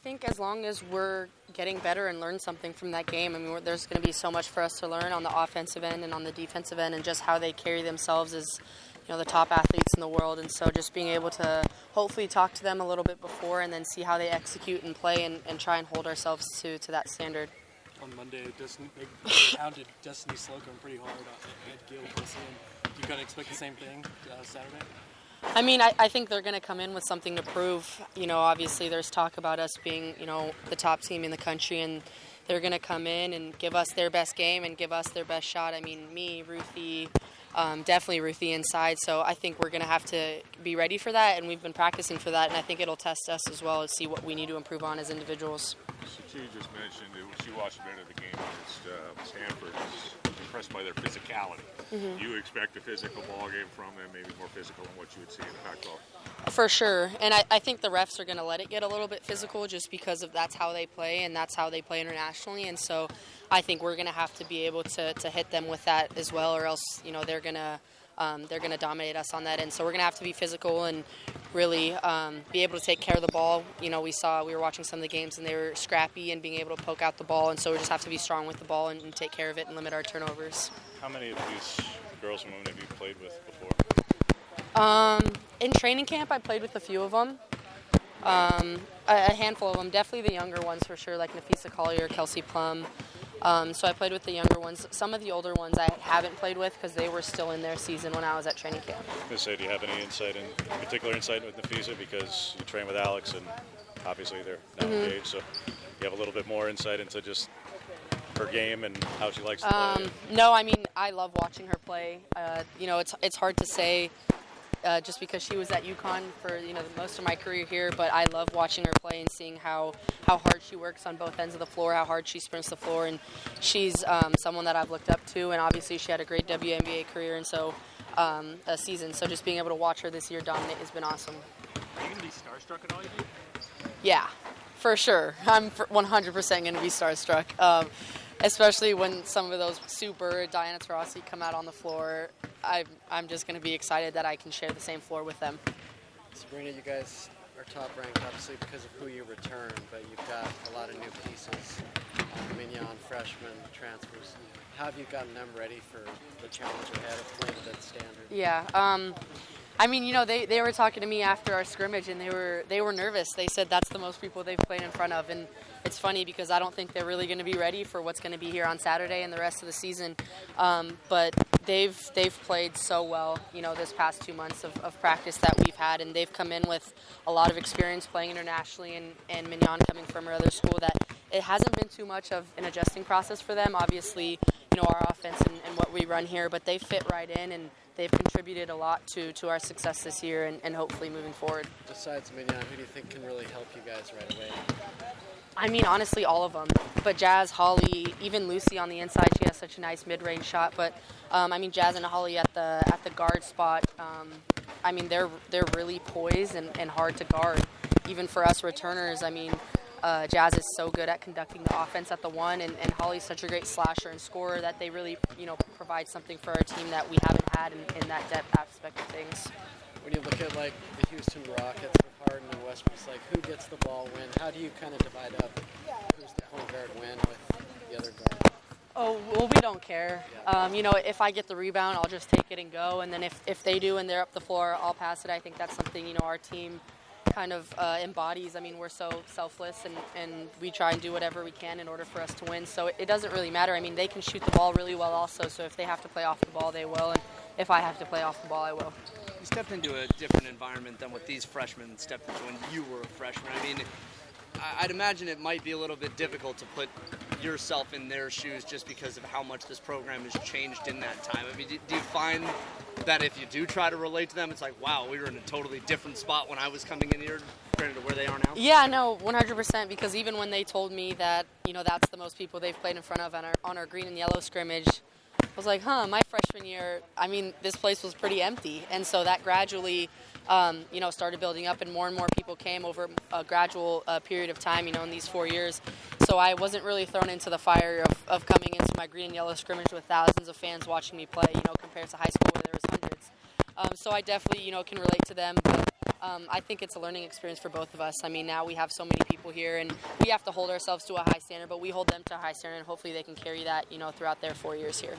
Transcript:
think as long as we're getting better and learn something from that game, I mean, there's going to be so much for us to learn on the offensive end and on the defensive end and just how they carry themselves as, the top athletes in the world. And so just being able to hopefully talk to them a little bit before and then see how they execute and play and try and hold ourselves to that standard. On Monday, they pounded Destiny Slocum pretty hard at Gill Coliseum. Do you kind of expect the same thing Saturday? I mean, I think they're going to come in with something to prove. Obviously there's talk about us being, the top team in the country, and they're going to come in and give us their best game and give us their best shot. I mean, me, Ruthie, definitely Ruthie inside. So I think we're going to have to be ready for that, and we've been practicing for that, and I think it'll test us as well to see what we need to improve on as individuals. So you just mentioned that she watched a bit of the game against Stanford. Impressed by their physicality. Mm-hmm. You expect a physical ball game from them, maybe more physical than what you would see in the Pac-12? For sure, and I think the refs are going to let it get a little bit physical just because of that's how they play and that's how they play internationally, and so I think we're going to have to be able to hit them with that as well, or else they're going to dominate us on that end. So we're going to have to be physical and really be able to take care of the ball. We were watching some of the games and they were scrappy and being able to poke out the ball, and so we just have to be strong with the ball and take care of it and limit our turnovers. How many of these girls and women have you played with before? In training camp, I played with a few of them. A handful of them, definitely the younger ones for sure, like Nafisa Collier, Kelsey Plum. So I played with the younger ones. Some of the older ones I haven't played with because they were still in their season when I was at training camp. I was going to say, do you have any particular insight with Nafisa, because you train with Alex and obviously they're now engaged, so you have a little bit more insight into just her game and how she likes to play? No, I mean, I love watching her play. It's hard to say just because she was at UConn for most of my career here, but I love watching her play and seeing how hard she works on both ends of the floor, how hard she sprints the floor, and she's someone that I've looked up to, and obviously she had a great WNBA career and so a season, so just being able to watch her this year dominate has been awesome. Are you going to be starstruck at all, you think? Yeah, for sure. I'm 100% going to be starstruck. Especially when some of those super Diana Taurasi come out on the floor. I'm just going to be excited that I can share the same floor with them. Sabrina, you guys are top ranked obviously because of who you return, but you've got a lot of new pieces, mignon, freshmen, transfers. How have you gotten them ready for the challenge ahead of playing at that standard? Yeah, I mean, they were talking to me after our scrimmage, and they were nervous. They said that's the most people they've played in front of, and it's funny because I don't think they're really going to be ready for what's going to be here on Saturday and the rest of the season. But they've played so well, this past 2 months of practice that we've had, and they've come in with a lot of experience playing internationally, and Mignon coming from her other school, that it hasn't been too much of an adjusting process for them. Obviously, our offense and what we run here, but they fit right in, and they've contributed a lot to our success this year and hopefully moving forward. Besides Mignon, who do you think can really help you guys right away? I mean, honestly, all of them. But Jazz, Holly, even Lucy on the inside, she has such a nice mid-range shot. But Jazz and Holly at the guard spot, they're really poised and hard to guard. Even for us returners, Jazz is so good at conducting the offense at the one, and Holly's such a great slasher and scorer that they really, provide something for our team that we haven't had in that depth aspect of things. When you look at the Houston Rockets with Harden and Westbrook, who gets the ball when? How do you kind of divide up who's the point guard when with the other guard? Oh, well, we don't care. If I get the rebound, I'll just take it and go, and then if they do and they're up the floor, I'll pass it. I think that's something, our team kind of embodies. We're so selfless, and we try and do whatever we can in order for us to win. So it doesn't really matter. They can shoot the ball really well also, so if they have to play off the ball, they will, and if I have to play off the ball, I will. You stepped into a different environment than what these freshmen stepped into when you were a freshman. I'd imagine it might be a little bit difficult to put yourself in their shoes just because of how much this program has changed in that time. Do you find that if you do try to relate to them, it's like, wow, we were in a totally different spot when I was coming in here compared to where they are now? Yeah, no, 100%, because even when they told me that, that's the most people they've played in front of on our green and yellow scrimmage, I was like, my freshman year, this place was pretty empty. And so that gradually, started building up, and more people came over a gradual period of time, in these 4 years. So I wasn't really thrown into the fire of coming into my green and yellow scrimmage with thousands of fans watching me play, compared to high school where there was hundreds. So I definitely, can relate to them. But I think it's a learning experience for both of us. I mean, now we have so many people here, and we have to hold ourselves to a high standard, but we hold them to a high standard, and hopefully they can carry that, throughout their 4 years here.